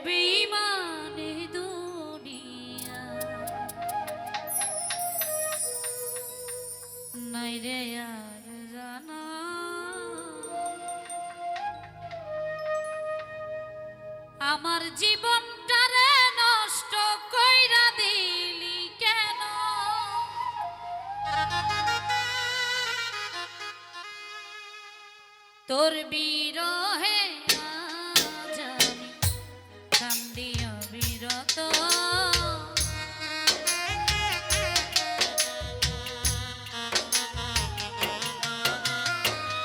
বেঈমানে দুনিয়া নাই রে আর জানা আমার জীবনটারে নষ্ট কইরা দিলি কেন তোর বিরহে আজ আমি কান্দি অবিরত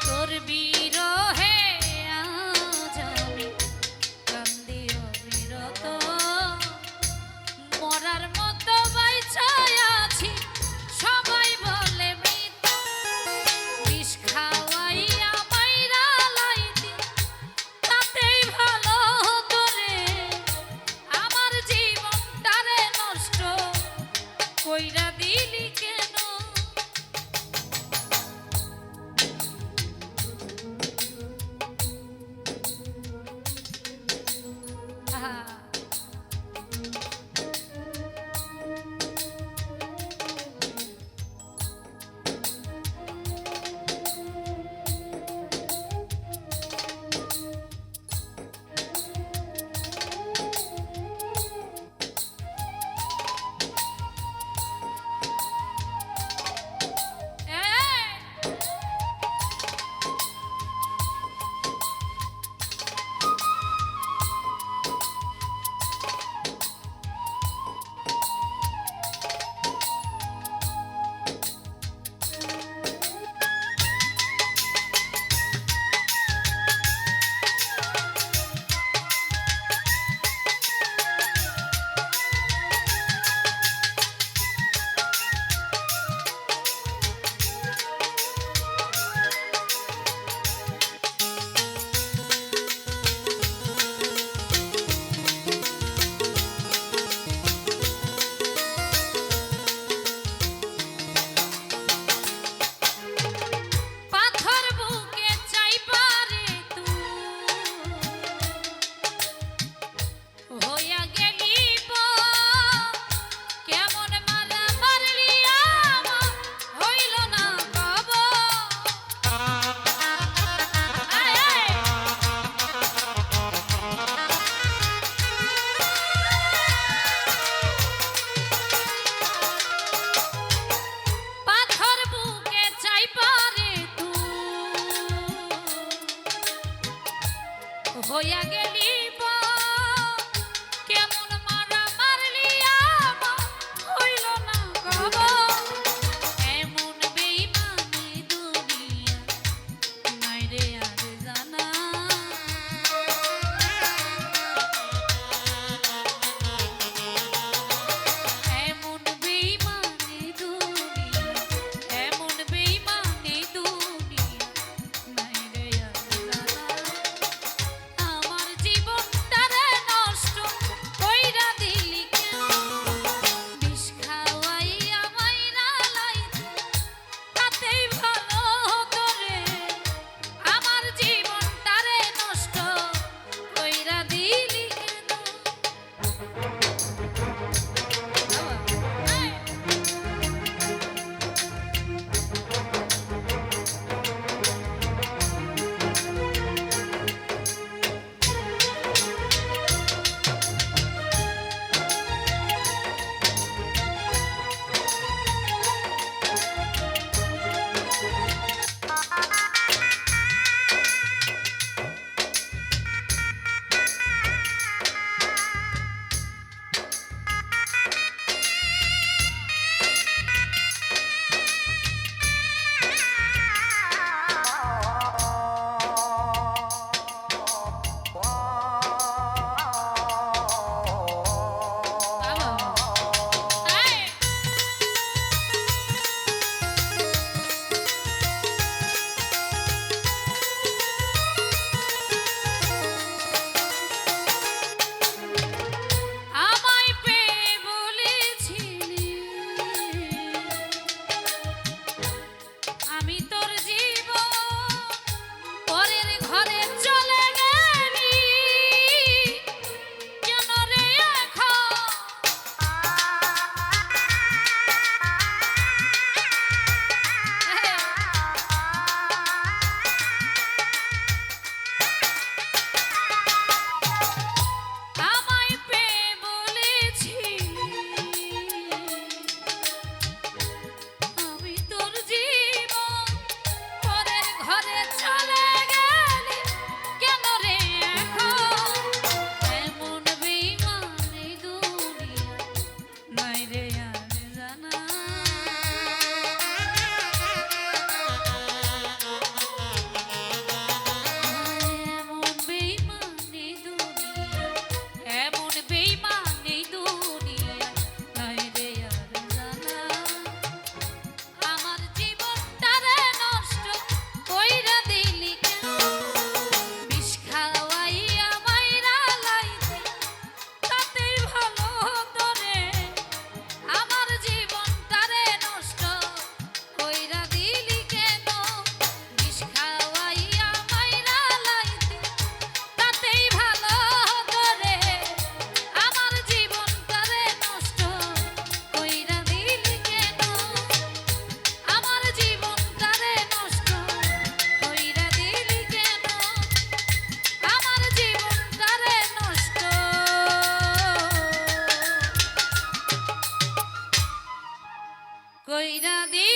তোর বিরহে আজ আমি কান্দি অবিরত মরার মতো বাইচা আছি সবাই বলে মৃত বিষ খাওয়াইয়া মাইরা লাইতি তাতেই ভালো হতো রে আমার জীবনটারে নষ্ট কইরা দিলি কেন আহা হইয়া গেলি কেমন মারা মারলি আমার হইল না কব এমন বেঈমানি দুনিয়া নাই রে আর জানা এমন বেঈমানি দুনিয়া এমন বেঈমানি দুনিয়া নাই রে আর জানা আমার কইরা দি